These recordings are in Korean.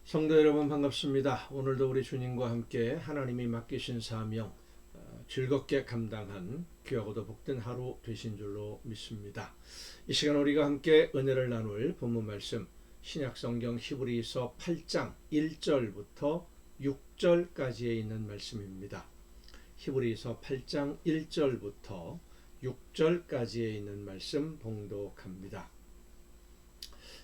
성도 여러분 반갑습니다. 오늘도 우리 주님과 함께 하나님이 맡기신 사명 즐겁게 감당한 귀하고도 복된 하루 되신 줄로 믿습니다. 이 시간 우리가 함께 은혜를 나눌 본문 말씀 신약성경 히브리서 8장 1절부터 6절까지에 있는 말씀입니다. 히브리서 8장 1절부터 6절까지에 있는 말씀 봉독합니다.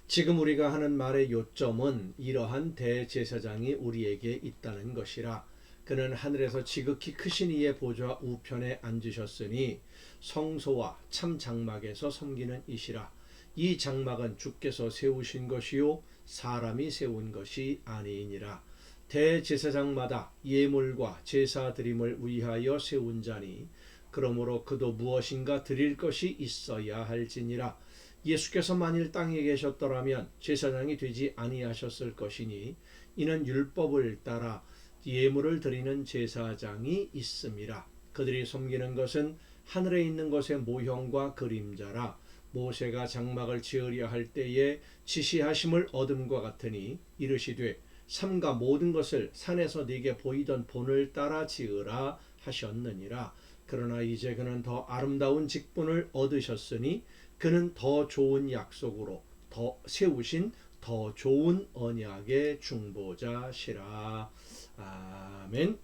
지금 우리가 하는 말의 요점은 이러한 대제사장이 우리에게 있다는 것이라. 그는 하늘에서 지극히 크신 이의 보좌 우편에 앉으셨으니 성소와 참 장막에서 섬기는 이시라. 이 장막은 주께서 세우신 것이요 사람이 세운 것이 아니니라. 대제사장마다 예물과 제사 드림을 위하여 세운 자니 그러므로 그도 무엇인가 드릴 것이 있어야 할지니라. 예수께서 만일 땅에 계셨더라면 제사장이 되지 아니하셨을 것이니 이는 율법을 따라 예물을 드리는 제사장이 있음이라. 그들이 섬기는 것은 하늘에 있는 것의 모형과 그림자라. 모세가 장막을 지으려 할 때에 지시하심을 얻음과 같으니 이르시되 삼가 모든 것을 산에서 네게 보이던 본을 따라 지으라 하셨느니라. 그러나 이제 그는 더 아름다운 직분을 얻으셨으니 그는 더 좋은 약속으로 더 세우신 더 좋은 언약의 중보자시라. 아멘.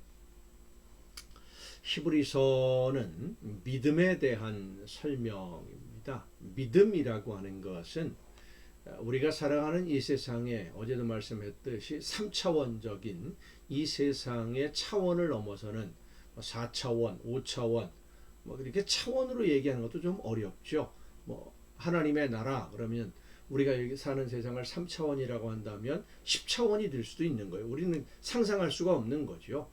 히브리서는 믿음에 대한 설명입니다. 믿음이라고 하는 것은 우리가 살아가는 이 세상에 어제도 말씀했듯이 3차원적인 이 세상의 차원을 넘어서는 4차원, 5차원 이렇게 차원으로 얘기하는 것도 좀 어렵죠. 하나님의 나라 그러면 우리가 여기 사는 세상을 3차원이라고 한다면 10차원이 될 수도 있는 거예요. 우리는 상상할 수가 없는 거죠.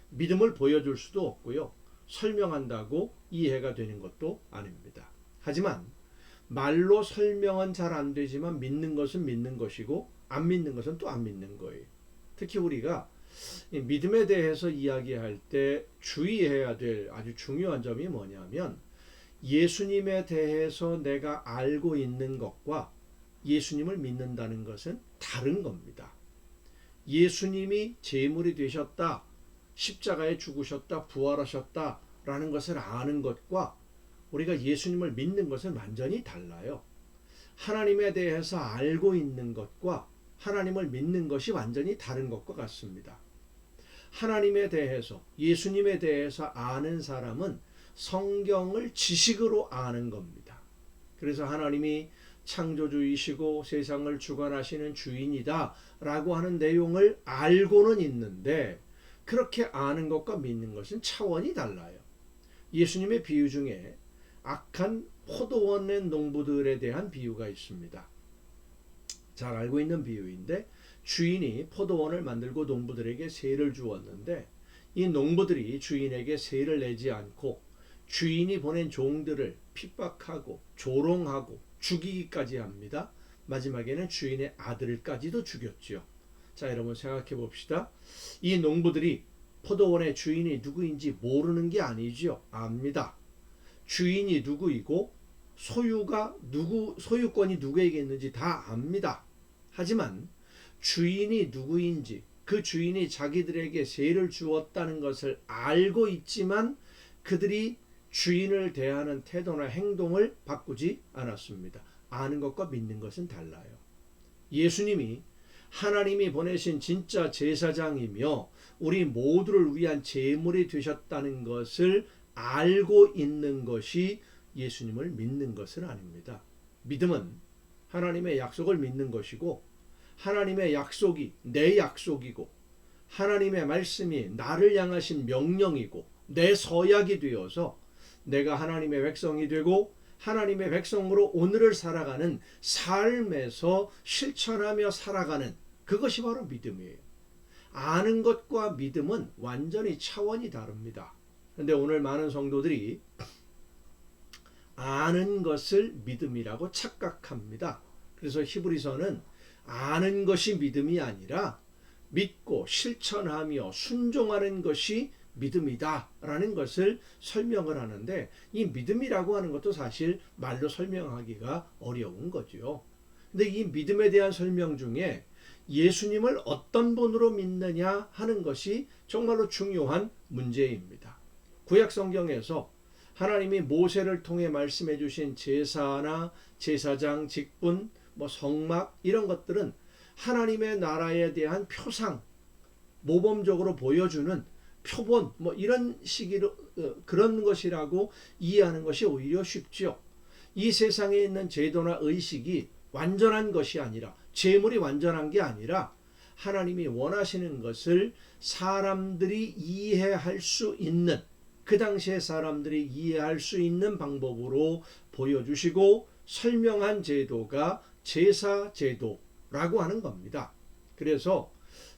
믿음을 보여줄 수도 없고요. 설명한다고 이해가 되는 것도 아닙니다. 하지만 말로 설명은 잘 안 되지만 믿는 것은 믿는 것이고 안 믿는 것은 또 안 믿는 거예요. 특히 우리가 믿음에 대해서 이야기할 때 주의해야 될 아주 중요한 점이 뭐냐면 예수님에 대해서 내가 알고 있는 것과 예수님을 믿는다는 것은 다른 겁니다. 예수님이 제물이 되셨다, 십자가에 죽으셨다, 부활하셨다 라는 것을 아는 것과 우리가 예수님을 믿는 것은 완전히 달라요. 하나님에 대해서 알고 있는 것과 하나님을 믿는 것이 완전히 다른 것과 같습니다. 하나님에 대해서, 예수님에 대해서 아는 사람은 성경을 지식으로 아는 겁니다. 그래서 하나님이 창조주이시고 세상을 주관하시는 주인이다 라고 하는 내용을 알고는 있는데 그렇게 아는 것과 믿는 것은 차원이 달라요. 예수님의 비유 중에 악한 포도원의 농부들에 대한 비유가 있습니다. 잘 알고 있는 비유인데 주인이 포도원을 만들고 농부들에게 세를 주었는데 이 농부들이 주인에게 세를 내지 않고 주인이 보낸 종들을 핍박하고 조롱하고 죽이기까지 합니다. 마지막에는 주인의 아들까지도 죽였죠. 자, 여러분 생각해 봅시다. 이 농부들이 포도원의 주인이 누구인지 모르는 게 아니죠. 압니다. 주인이 누구이고 소유권이 누구에게 있는지 다 압니다. 하지만 주인이 누구인지 그 주인이 자기들에게 세를 주었다는 것을 알고 있지만 그들이 주인을 대하는 태도나 행동을 바꾸지 않았습니다. 아는 것과 믿는 것은 달라요. 예수님이 하나님이 보내신 진짜 제사장이며 우리 모두를 위한 제물이 되셨다는 것을 알고 있는 것이 예수님을 믿는 것은 아닙니다. 믿음은 하나님의 약속을 믿는 것이고 하나님의 약속이 내 약속이고 하나님의 말씀이 나를 향하신 명령이고 내 서약이 되어서 내가 하나님의 백성이 되고 하나님의 백성으로 오늘을 살아가는 삶에서 실천하며 살아가는 그것이 바로 믿음이에요. 아는 것과 믿음은 완전히 차원이 다릅니다. 그런데 오늘 많은 성도들이 아는 것을 믿음이라고 착각합니다. 그래서 히브리서는 아는 것이 믿음이 아니라 믿고 실천하며 순종하는 것이 믿음이다 라는 것을 설명을 하는데 이 믿음이라고 하는 것도 사실 말로 설명하기가 어려운 거죠. 근데 이 믿음에 대한 설명 중에 예수님을 어떤 분으로 믿느냐 하는 것이 정말로 중요한 문제입니다. 구약 성경에서 하나님이 모세를 통해 말씀해 주신 제사나 제사장 직분, 성막 이런 것들은 하나님의 나라에 대한 표상, 모범적으로 보여주는 표본 이런 식으로 그런 것이라고 이해하는 것이 오히려 쉽지요. 이 세상에 있는 제도나 의식이 완전한 것이 아니라, 제물이 완전한 게 아니라 하나님이 원하시는 것을 사람들이 이해할 수 있는, 그 당시에 사람들이 이해할 수 있는 방법으로 보여주시고 설명한 제도가 제사 제도라고 하는 겁니다. 그래서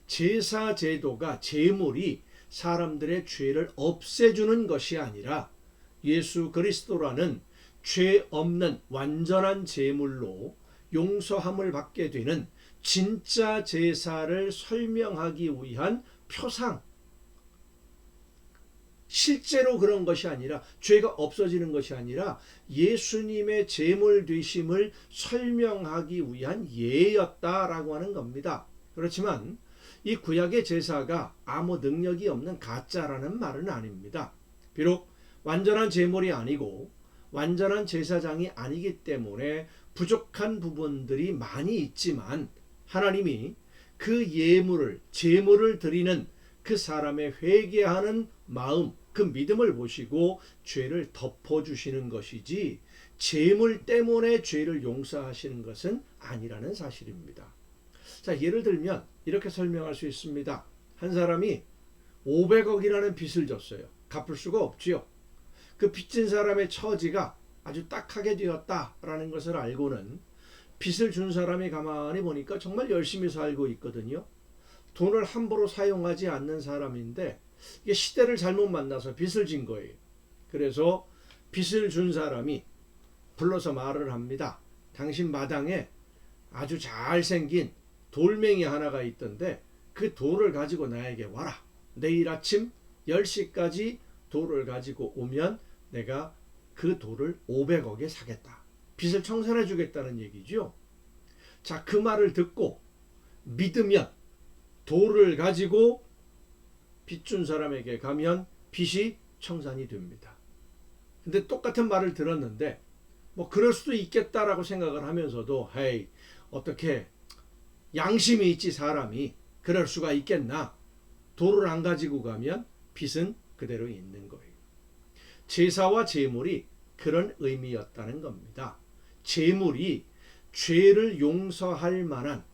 제사 제도가, 제물이 사람들의 죄를 없애주는 것이 아니라 예수 그리스도라는 죄 없는 완전한 제물로 용서함을 받게 되는 진짜 제사를 설명하기 위한 표상, 실제로 그런 것이 아니라, 죄가 없어지는 것이 아니라 예수님의 제물 되심을 설명하기 위한 예였다라고 하는 겁니다. 그렇지만 이 구약의 제사가 아무 능력이 없는 가짜라는 말은 아닙니다. 비록 완전한 제물이 아니고 완전한 제사장이 아니기 때문에 부족한 부분들이 많이 있지만, 하나님이 그 예물을, 제물을 드리는 그 사람의 회개하는 마음, 그 믿음을 보시고 죄를 덮어주시는 것이지, 제물 때문에 죄를 용서하시는 것은 아니라는 사실입니다. 자, 예를 들면 이렇게 설명할 수 있습니다. 한 사람이 500억이라는 빚을 졌어요. 갚을 수가 없지요. 그 빚진 사람의 처지가 아주 딱하게 되었다라는 것을 알고는 빚을 준 사람이 가만히 보니까 정말 열심히 살고 있거든요. 돈을 함부로 사용하지 않는 사람인데 이게 시대를 잘못 만나서 빚을 진 거예요. 그래서 빚을 준 사람이 불러서 말을 합니다. 당신 마당에 아주 잘생긴 돌멩이 하나가 있던데 그 돌을 가지고 나에게 와라. 내일 아침 10시까지 돌을 가지고 오면 내가 그 돌을 500억에 사겠다. 빚을 청산해 주겠다는 얘기죠. 자, 그 말을 듣고 믿으면 돌을 가지고 빚 준 사람에게 가면 빚이 청산이 됩니다. 근데 똑같은 말을 들었는데 그럴 수도 있겠다라고 생각을 하면서도, 헤이, 어떻게 양심이 있지 사람이 그럴 수가 있겠나. 돌을 안 가지고 가면 빚은 그대로 있는 거예요. 제사와 제물이 그런 의미였다는 겁니다. 제물이 죄를 용서할 만한,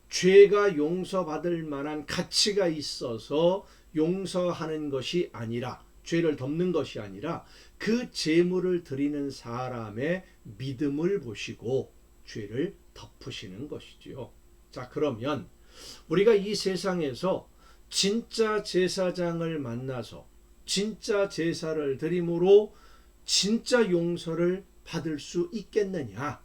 죄가 용서받을 만한 가치가 있어서 용서하는 것이 아니라, 죄를 덮는 것이 아니라 그 제물을 드리는 사람의 믿음을 보시고 죄를 덮으시는 것이지요. 자, 그러면 우리가 이 세상에서 진짜 제사장을 만나서 진짜 제사를 드림으로 진짜 용서를 받을 수 있겠느냐?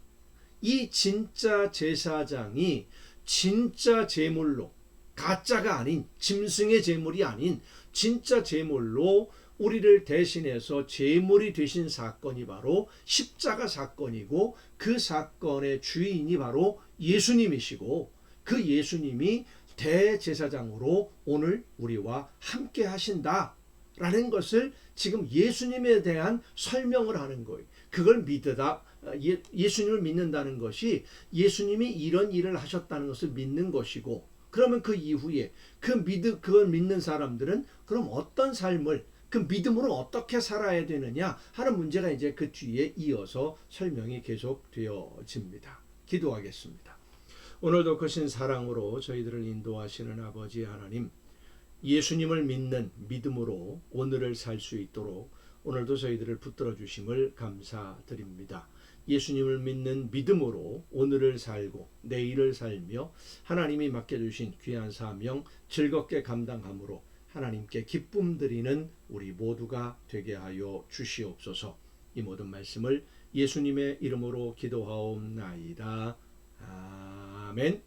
이 진짜 제사장이 진짜 제물로, 가짜가 아닌, 짐승의 제물이 아닌 진짜 제물로 우리를 대신해서 제물이 되신 사건이 바로 십자가 사건이고, 그 사건의 주인이 바로 예수님이시고, 그 예수님이 대제사장으로 오늘 우리와 함께 하신다라는 것을 지금 예수님에 대한 설명을 하는 거예요. 그걸 믿으다, 예수님을 믿는다는 것이 예수님이 이런 일을 하셨다는 것을 믿는 것이고, 그러면 그 이후에 그걸 믿는 사람들은 그럼 어떤 삶을, 그 믿음으로 어떻게 살아야 되느냐 하는 문제가 이제 그 뒤에 이어서 설명이 계속되어집니다. 기도하겠습니다. 오늘도 크신 사랑으로 저희들을 인도하시는 아버지 하나님, 예수님을 믿는 믿음으로 오늘을 살 수 있도록 오늘도 저희들을 붙들어 주심을 감사드립니다. 예수님을 믿는 믿음으로 오늘을 살고 내일을 살며 하나님이 맡겨주신 귀한 사명 즐겁게 감당함으로 하나님께 기쁨 드리는 우리 모두가 되게 하여 주시옵소서. 이 모든 말씀을 예수님의 이름으로 기도하옵나이다. 아멘.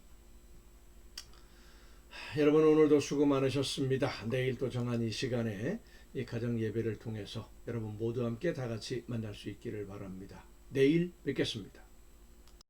여러분, 오늘도 수고 많으셨습니다. 내일 또 정한 이 시간에 이 가정 예배를 통해서 여러분 모두 함께 다 같이 만날 수 있기를 바랍니다. 내일 뵙겠습니다.